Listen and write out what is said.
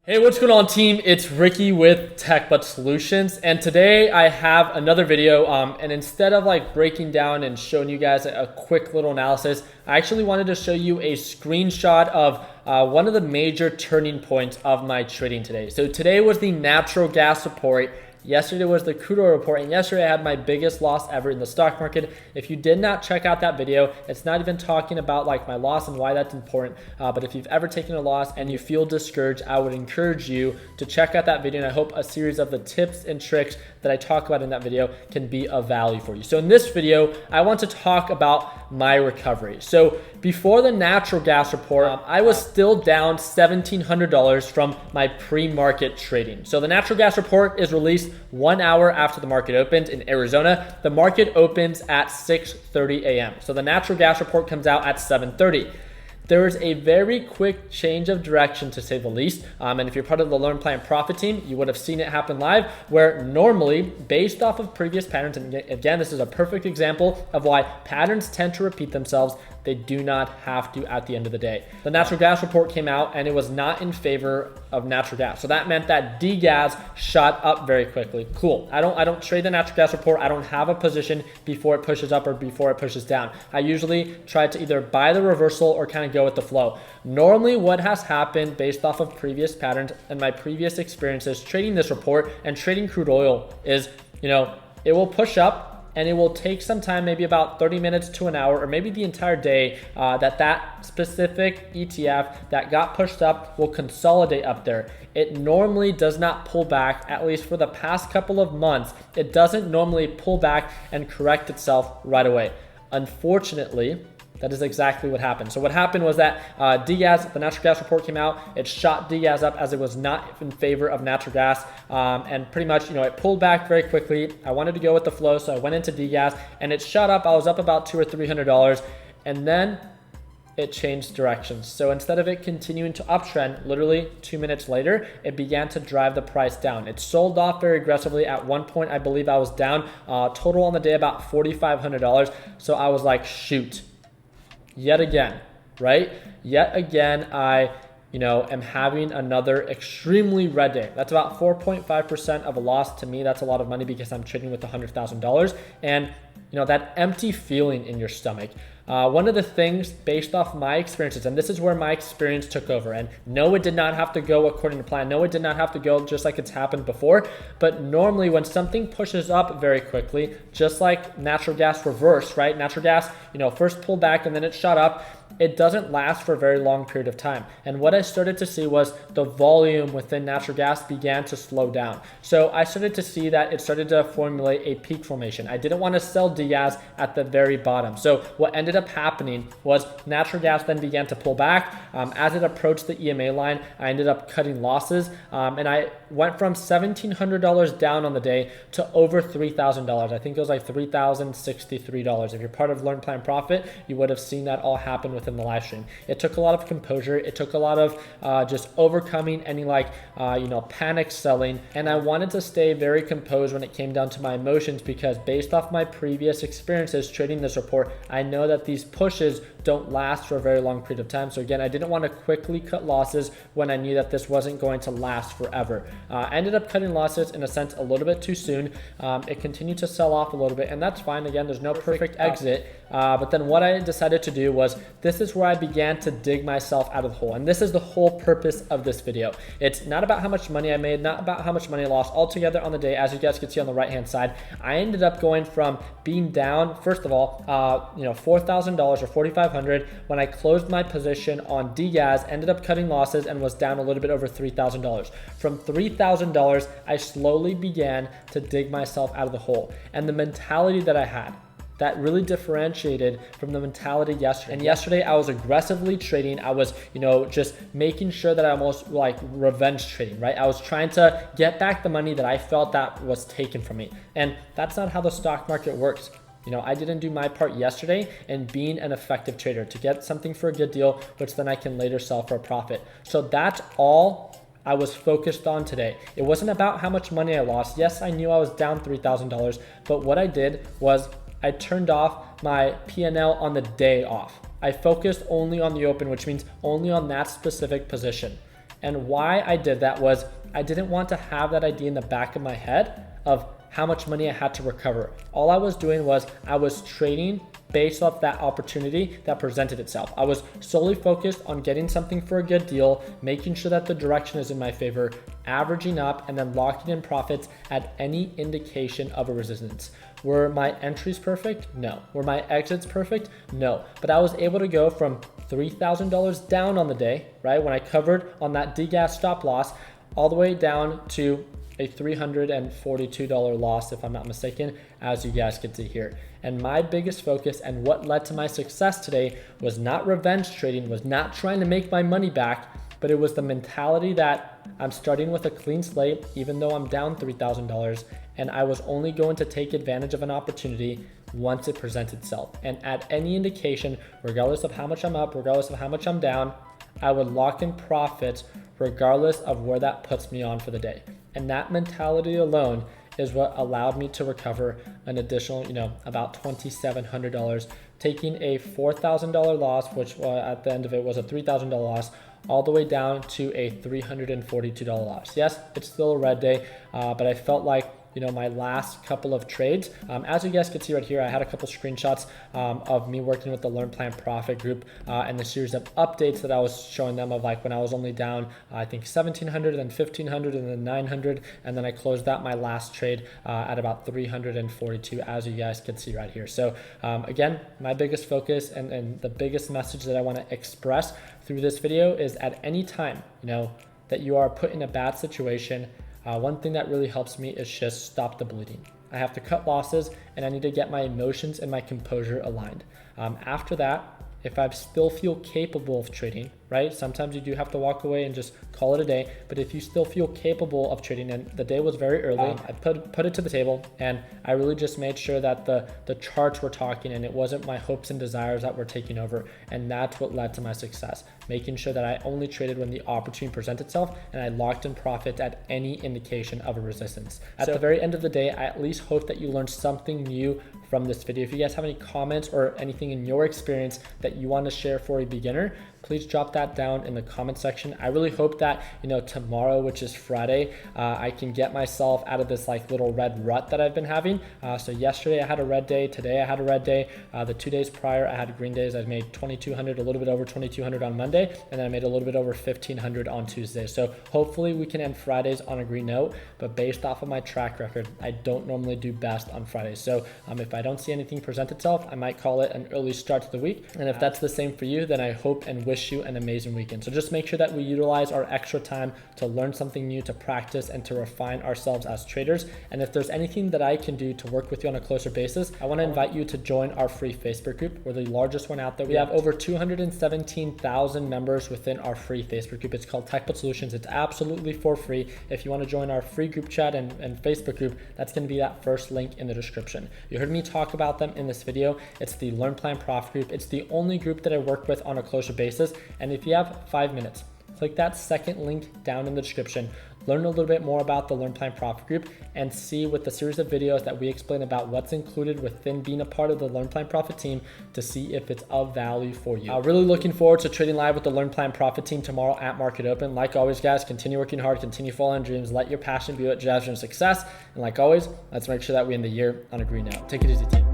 Hey, what's going on, team? It's Ricky with TechButt Solutions, and today I have another video. And instead of like breaking down and showing you guys a quick little analysis, I actually wanted to show you a screenshot of one of the major turning points of my trading today. So today was the natural gas report. Yesterday was the crude oil report, and yesterday I had my biggest loss ever in the stock market. If you did not check out that video, it's not even talking about like my loss and why that's important. But if you've ever taken a loss and you feel discouraged, I would encourage you to check out that video. And I hope a series of the tips and tricks that I talk about in that video can be of value for you. So in this video, I want to talk about my recovery. So before the natural gas report, I was still down $1,700 from my pre-market trading. So the natural gas report is released 1 hour after the market opens in Arizona. The market opens at 6:30 a.m. So the natural gas report comes out at 7:30. There is a very quick change of direction, to say the least. And if you're part of the Learn, Plan, Profit team, you would have seen it happen live, where normally, based off of previous patterns, and again, this is a perfect example of why patterns tend to repeat themselves. They do not have to at the end of the day. The natural gas report came out and it was not in favor of natural gas. So that meant that degas shot up very quickly. Cool. I don't trade the natural gas report. I don't have a position before it pushes up or before it pushes down. I usually try to either buy the reversal or kind of go with the flow. Normally what has happened based off of previous patterns and my previous experiences trading this report and trading crude oil is, it will push up, and it will take some time, maybe about 30 minutes to an hour, or maybe the entire day, that specific ETF that got pushed up will consolidate up there. It normally does not pull back, at least for the past couple of months. It doesn't normally pull back and correct itself right away. Unfortunately, that is exactly what happened. So what happened was that degas, the natural gas report came out. It shot degas up as it was not in favor of natural gas. And pretty much, it pulled back very quickly. I wanted to go with the flow, so I went into degas and it shot up. I was up about $200 or $300, and then it changed directions. So instead of it continuing to uptrend, literally 2 minutes later, it began to drive the price down. It sold off very aggressively. At one point, I believe I was down total on the day about $4,500. So I was like, shoot. Yet again, right? Yet again, I am having another extremely red day. That's about 4.5% of a loss. To me, that's a lot of money because I'm trading with $100,000. And that empty feeling in your stomach. One of the things based off my experiences, and this is where my experience took over, and no, it did not have to go according to plan. No, it did not have to go just like it's happened before. But normally when something pushes up very quickly, just like natural gas reverse, right? Natural gas, first pulled back and then it shot up. It doesn't last for a very long period of time. And what I started to see was the volume within natural gas began to slow down. So I started to see that it started to formulate a peak formation. I didn't want to sell degas at the very bottom. So what ended up happening was natural gas then began to pull back. As it approached the EMA line, I ended up cutting losses. And I went from $1,700 down on the day to over $3,000. I think it was like $3,063. If you're part of Learn, Plan, Profit, you would have seen that all happen within the live stream. It took a lot of composure. It took a lot of just overcoming any panic selling. And I wanted to stay very composed when it came down to my emotions, because based off my previous experiences trading this report, I know that these pushes don't last for a very long period of time. So again, I didn't want to quickly cut losses when I knew that this wasn't going to last forever. I ended up cutting losses in a sense a little bit too soon. It continued to sell off a little bit, and that's fine. Again, there's no perfect exit. But then what I decided to do was, this is where I began to dig myself out of the hole. And this is the whole purpose of this video. It's not about how much money I made, not about how much money I lost. Altogether on the day, as you guys can see on the right-hand side, I ended up going from being down, first of all, $4,000 or $4,500 when I closed my position on degas, ended up cutting losses and was down a little bit over $3,000. From $3,000, I slowly began to dig myself out of the hole. And the mentality that I had, that really differentiated from the mentality yesterday. And yesterday I was aggressively trading. I was, just making sure that I almost like revenge trading, right? I was trying to get back the money that I felt that was taken from me. And that's not how the stock market works. I didn't do my part yesterday in being an effective trader to get something for a good deal, which then I can later sell for a profit. So that's all I was focused on today. It wasn't about how much money I lost. Yes, I knew I was down $3,000, but what I did was I turned off my P&L on the day off. I focused only on the open, which means only on that specific position. And why I did that was I didn't want to have that idea in the back of my head of how much money I had to recover. All I was doing was I was trading based off that opportunity that presented itself. I was solely focused on getting something for a good deal, making sure that the direction is in my favor, averaging up, and then locking in profits at any indication of a resistance. Were my entries perfect? No. Were my exits perfect? No. But I was able to go from $3,000 down on the day, right? When I covered on that degas stop loss, all the way down to a $342 loss, if I'm not mistaken, as you guys get to hear. And my biggest focus and what led to my success today was not revenge trading, was not trying to make my money back, but it was the mentality that I'm starting with a clean slate, even though I'm down $3,000, and I was only going to take advantage of an opportunity once it presents itself. And at any indication, regardless of how much I'm up, regardless of how much I'm down, I would lock in profits regardless of where that puts me on for the day. And that mentality alone is what allowed me to recover an additional, about $2,700, taking a $4,000 loss, which at the end of it was a $3,000 loss, all the way down to a $342 loss. Yes, it's still a red day, but I felt like my last couple of trades, as you guys can see right here, I had a couple screenshots of me working with the Learn Plan Profit group and the series of updates that I was showing them of like when I was only down, I think 1,700 and 1,500 and then 900. And then I closed out my last trade at about 342, as you guys can see right here. So again, my biggest focus and the biggest message that I want to express through this video is at any time, that you are put in a bad situation, one thing that really helps me is just stop the bleeding. I have to cut losses and I need to get my emotions and my composure aligned. After that, if I still feel capable of trading, right? Sometimes you do have to walk away and just call it a day. But if you still feel capable of trading, and the day was very early, I put it to the table and I really just made sure that the charts were talking and it wasn't my hopes and desires that were taking over. And that's what led to my success, making sure that I only traded when the opportunity presented itself and I locked in profit at any indication of a resistance. At the very end of the day, I at least hope that you learned something new from this video. If you guys have any comments or anything in your experience that you want to share for a beginner, please drop that down in the comment section. I really hope that, tomorrow, which is Friday, I can get myself out of this like little red rut that I've been having. So yesterday I had a red day, today I had a red day. The 2 days prior I had green days. I made 2,200, a little bit over 2,200 on Monday, and then I made a little bit over 1,500 on Tuesday. So hopefully we can end Fridays on a green note, but based off of my track record, I don't normally do best on Fridays. So if I don't see anything present itself, I might call it an early start to the week. And if that's the same for you, then I hope and wish you an amazing weekend. So just make sure that we utilize our extra time to learn something new, to practice, and to refine ourselves as traders. And if there's anything that I can do to work with you on a closer basis, I want to invite you to join our free Facebook group. We're the largest one out there. We have over 217,000 members within our free Facebook group. It's called TechBot Solutions. It's absolutely for free. If you want to join our free group chat and Facebook group, that's going to be that first link in the description. You heard me talk about them in this video. It's the Learn Plan Profit group. It's the only group that I work with on a closer basis. And if you have 5 minutes, click that second link down in the description, learn a little bit more about the Learn Plan Profit group, and see with the series of videos that we explain about what's included within being a part of the Learn Plan Profit team to see if it's of value for you. Really looking forward to trading live with the Learn Plan Profit team tomorrow at Market Open. Like always, guys, continue working hard, continue following dreams, let your passion be what drives your success. And like always, let's make sure that we end the year on a green note. Take it easy, team.